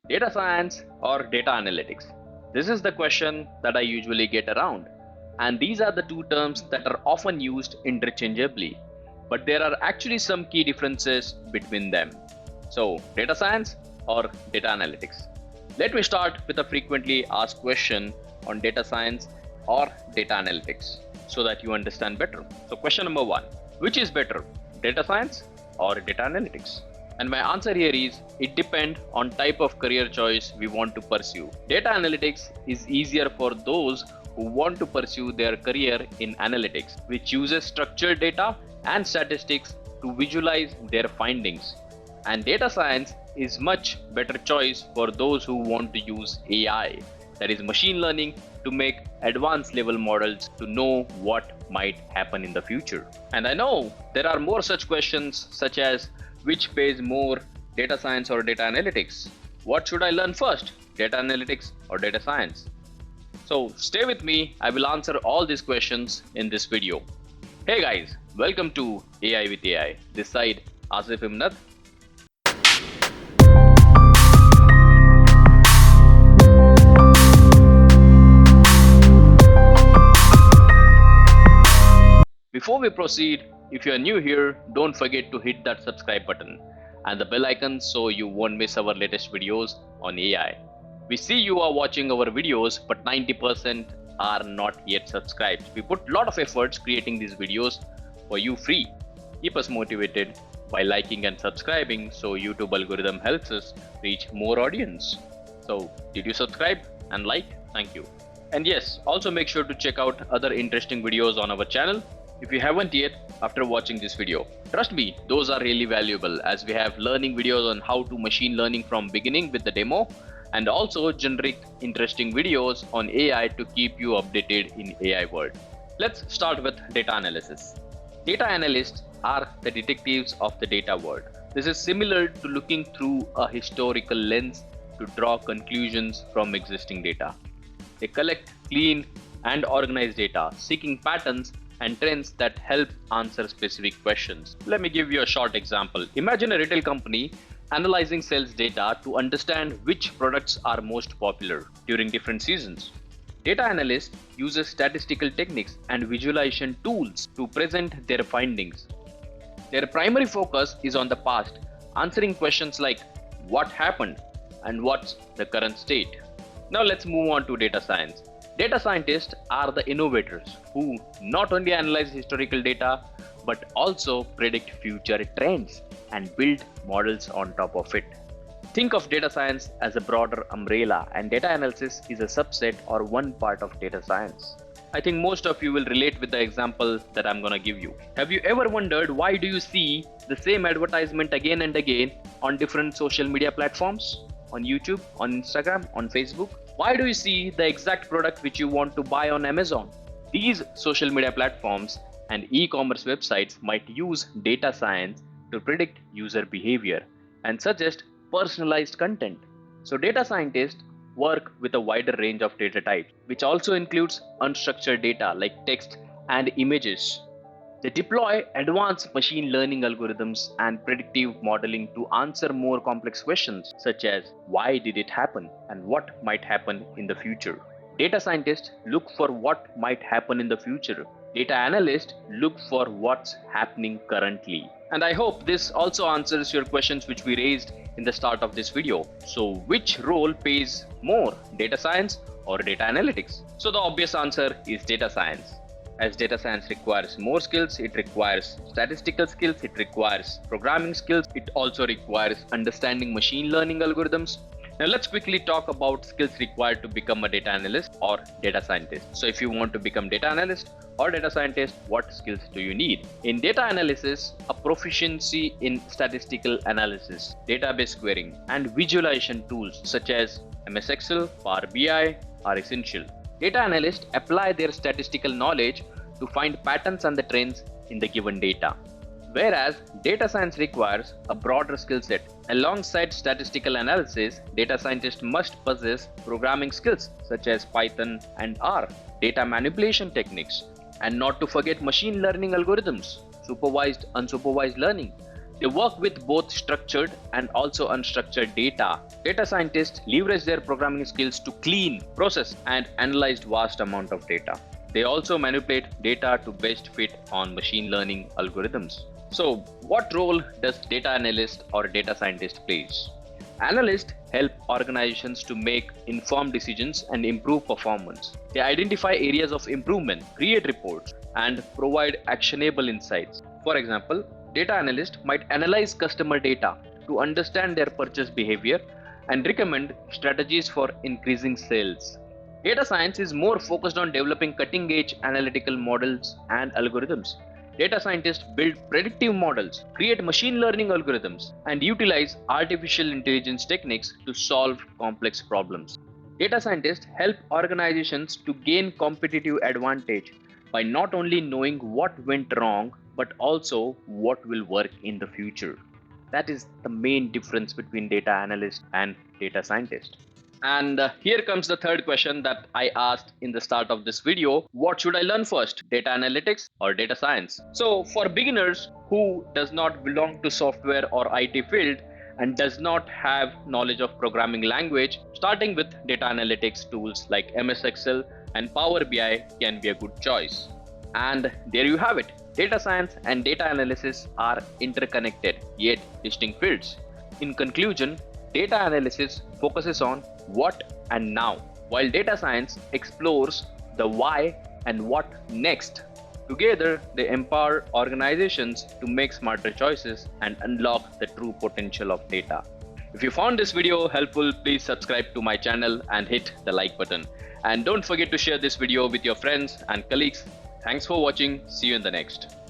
Data science or data analytics? This is the question that I usually get around. And these are the two terms that are often used interchangeably. But there are actually some key differences between them. So, data science or data analytics? Let me start with a frequently asked question on data science or data analytics so that you understand better. So, question number one: which is better, data science or data analytics? And my answer here is it depends on type of career choice we want to pursue. Data analytics is easier for those who want to pursue their career in analytics, which uses structured data and statistics to visualize their findings. And data science is much better choice for those who want to use AI, that is machine learning, to make advanced level models to know what might happen in the future. And I know there are more such questions such as which pays more, data science or data analytics? What should I learn first, data analytics or data science? So stay with me, I will answer all these questions in this video. Hey guys, welcome to AI with AI. This side Asif Himnat. Before we proceed, if you are new here, don't forget to hit that subscribe button and the bell icon so you won't miss our latest videos on AI. We see you are watching our videos, but 90% are not yet subscribed. We put a lot of efforts creating these videos for you free. Keep us motivated by liking and subscribing so YouTube algorithm helps us reach more audience. So did you subscribe and like? Thank you. And yes, also make sure to check out other interesting videos on our channel if you haven't yet after watching this video. Trust me, those are really valuable as we have learning videos on how to machine learning from beginning with the demo, and also generate interesting videos on AI to keep you updated in AI world. Let's start with data analysis. Data analysts are the detectives of the data world. This is similar to looking through a historical lens to draw conclusions from existing data. They collect, clean, and organize data, seeking patterns and trends that help answer specific questions. Let me give you a short example. Imagine a retail company analyzing sales data to understand which products are most popular during different seasons. Data analysts uses statistical techniques and visualization tools to present their findings. Their primary focus is on the past, answering questions like what happened and what's the current state. Now let's move on to data science. Data scientists are the innovators who not only analyze historical data but also predict future trends and build models on top of it. Think of data science as a broader umbrella, and data analysis is a subset or one part of data science. I think most of you will relate with the example that I'm gonna give you. Have you ever wondered why do you see the same advertisement again and again on different social media platforms? On YouTube, on Instagram, on Facebook? Why do you see the exact product which you want to buy on Amazon? These social media platforms and e-commerce websites might use data science to predict user behavior and suggest personalized content. So data scientists work with a wider range of data types, which also includes unstructured data like text and images. They deploy advanced machine learning algorithms and predictive modeling to answer more complex questions such as why did it happen and what might happen in the future. Data scientists look for what might happen in the future. Data analysts look for what's happening currently. And I hope this also answers your questions which we raised in the start of this video. So which role pays more, data science or data analytics? So the obvious answer is data science. As data science requires more skills, it requires statistical skills, it requires programming skills, it also requires understanding machine learning algorithms. Now let's quickly talk about skills required to become a data analyst or data scientist. So if you want to become data analyst or data scientist, what skills do you need? In data analysis, a proficiency in statistical analysis, database querying, and visualization tools such as MS Excel, Power BI are essential. Data analysts apply their statistical knowledge to find patterns and the trends in the given data, whereas data science requires a broader skill set. Alongside statistical analysis, data scientists must possess programming skills such as Python and R, data manipulation techniques, and not to forget machine learning algorithms, supervised, unsupervised learning, They work with both structured and also unstructured data. Data scientists leverage their programming skills to clean, process, and analyze vast amount of data. They also manipulate data to best fit on machine learning algorithms. So, what role does data analyst or data scientist plays? Analysts help organizations to make informed decisions and improve performance. They identify areas of improvement, create reports, and provide actionable insights. For example, data analysts might analyze customer data to understand their purchase behavior and recommend strategies for increasing sales. Data science is more focused on developing cutting edge analytical models and algorithms. Data scientists build predictive models, create machine learning algorithms, and utilize artificial intelligence techniques to solve complex problems. Data scientists help organizations to gain competitive advantage by not only knowing what went wrong, but also what will work in the future. That is the main difference between data analyst and data scientist. And here comes the third question that I asked in the start of this video. What should I learn first, data analytics or data science? So for beginners who does not belong to software or IT field and does not have knowledge of programming language, starting with data analytics tools like MS Excel and Power BI can be a good choice. And there you have it. Data science and data analysis are interconnected yet distinct fields. In conclusion, data analysis focuses on what and now, while data science explores the why and what next. Together, they empower organizations to make smarter choices and unlock the true potential of data. If you found this video helpful, please subscribe to my channel and hit the like button. And don't forget to share this video with your friends and colleagues. Thanks for watching. See you in the next.